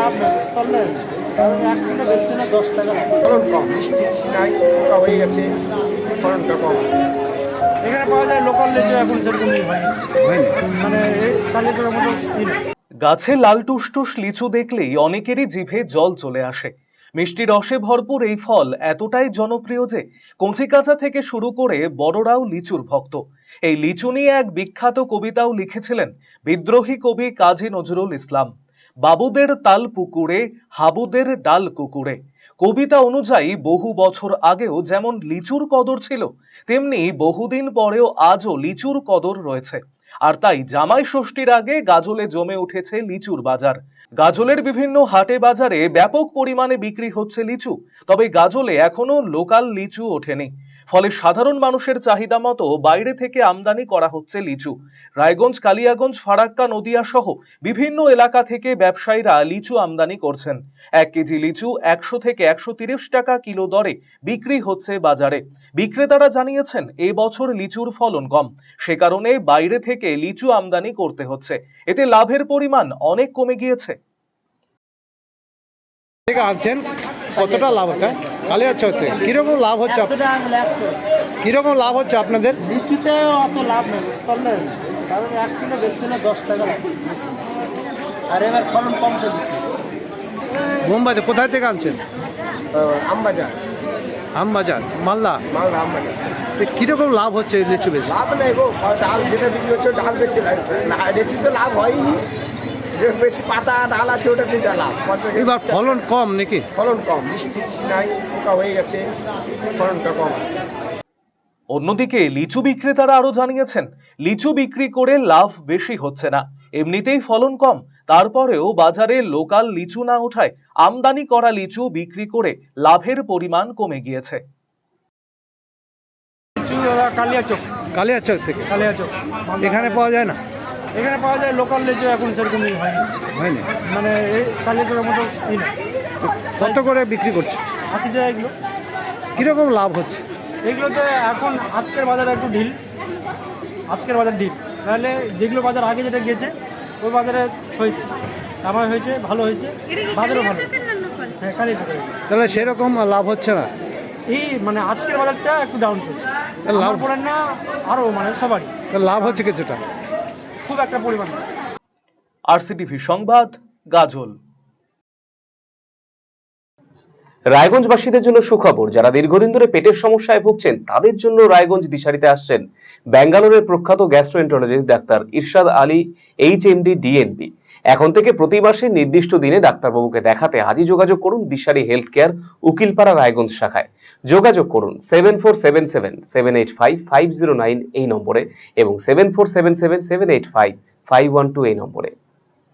লাভ নেই, বুঝতে পারলেন? কারণ 1 কিলো বেচতে না 10 টাকা। ফলন কম, বৃষ্টি নাই, পোকা হয়ে গেছে, ফলনটা কম আছে। এখানে পাওয়া যায় লোকাল লিচু, এখন সেরকমই হয়নি, মানে এই কালিয়াচকের মতো ই না। গাছে লাল টুসটুস লিচু দেখলেই অনেকেরই জিভে জল চলে আসে। মিষ্টি রসে ভরপুর এই ফল এতটাই জনপ্রিয় যে কচিকাঁচা থেকে শুরু করে বড়রাও লিচুর ভক্ত। এই লিচু নিয়ে এক বিখ্যাত কবিতাও লিখেছিলেন বিদ্রোহী কবি কাজী নজরুল ইসলাম। বাবুদের তাল পুকুরে, হাবুদের ডাল কুকুরে। কবিতা অনুযায়ী বহু বছর আগেও যেমন লিচুর কদর ছিল, তেমনি বহুদিন পরেও আজও লিচুর কদর রয়েছে। আর তাই জামাই ষষ্ঠীর আগে গাজলে জমে উঠেছে লিচুর বাজার। গাজলের বিভিন্ন হাটে বাজারে ব্যাপক পরিমাণে বিক্রি হচ্ছে লিচু, তবে গাজলে এখনো লোকাল লিচু ওঠেনি। ফলে সাধারণ মানুষের চাহিদা মতো বাইরে থেকে আমদানি করা হচ্ছে লিচু। রায়গঞ্জ, কালিয়াগঞ্জ, ফারাক্কা, নদিয়া সহ বিভিন্ন এলাকা থেকে ব্যবসায়ীরা লিচু আমদানি করছেন। 1 কেজি লিচু 100 থেকে 130 টাকা কিলো দরে বিক্রি হচ্ছে বাজারে। বিক্রেতারা জানিয়েছেন এবছর লিচুর ফলন কম, সে কারণে বাইরে থেকে লিচু আমদানি করতে হচ্ছে। এতে লাভের পরিমাণ অনেক কমে গিয়েছে। আনছেন কতটা লাভ হচ্ছে কালিয়াচক থেকে? কিরকম লাভ হচ্ছে? কিরকম লাভ হচ্ছে আপনাদের? লিচুতে অত লাভ নেই, বুঝতে পারলেন? কারণ 1 কিলো বেচতে না 10 টাকা লাভ। আর এবার ফলন কম তো দিচ্ছে। মুম্বাইতে কোথায় থেকে আনছেন? আমবাজার, আমবাজার, মালদা। মালদা আমবাজার। কিরকম লাভ হচ্ছে লিচু বেশি? লাভ নেই গো, ডাল যেটা বিক্রি হচ্ছে ডাল বেশি না, লিচু তো লাভ হয়নি। যে বেশি পাতা ডাল আছে ওটা দিয়ে লাভ। এবার ফলন কম নাকি? ফলন কম, বৃষ্টি নাই, পোকা হয়ে গেছে, ফলনটা কম আছে। অন্যদিকে লিচু বিক্রেতারা আরো জানিয়েছেন লিচু বিক্রি করে লাভ বেশি হচ্ছে না, এমনিতেই ফলন কম, তারপরেও বাজারে লোকাল লিচু না ওঠায় আমদানি করা লিচু বিক্রি করে লাভের পরিমাণ কমে গিয়েছে। লিচু কালিয়াচক, কালিয়াচক থেকে? কালিয়াচক। এখানে পাওয়া যায় না? এখানে পাওয়া যায় লোকাল লিচু, এখন সেরকমই হয়নি, হয়নি, মানে এই কালিয়াচকের মতো ই না। কত করে বিক্রি করছে? 80 টাকা কিলো। কিরকম লাভ হচ্ছে? এগুলোতে এখন আজকের বাজারে একটু ঢিল, আজকের বাজার ঢিল, নাহলে যেগুলো বাজার আগে যেটা গেছে ওই বাজারে হয়েছে, আমার হয়েছে, ভালো হয়েছে, বাজারও ভালো। হ্যাঁ, কালিয়াচকের। তাহলে সেরকম লাভ হচ্ছে না? এই মানে আজকের বাজারটা একটু ডাউন চলছে, লাভ লাভ পড়েন না আরও, মানে সবারই লাভ হচ্ছে কিছুটা, খুব একটা পরিমাণ। আরসিটিভি সংবাদ, গাজল। রায়গঞ্জবাসীদের জন্য সুখবর, যারা দীর্ঘদিন ধরে পেটের সমস্যায় ভুগছেন তাদের জন্য রায়গঞ্জ দিশারিতে আসছেন ব্যাঙ্গালোরের প্রখ্যাত গ্যাস্ট্রোএন্টারোলজিস্ট ডাক্তার ইরশাদ আলী, HMD, DNB। এখন থেকে প্রতি মাসে নির্দিষ্ট দিনে ডাক্তারবাবুকে দেখাতে আজই যোগাযোগ করুন দিশারি হেলথ কেয়ার, উকিলপাড়া, রায়গঞ্জ শাখায়। যোগাযোগ করুন 7477785509 এই নম্বরে এবং 7477785512 এই নম্বরে।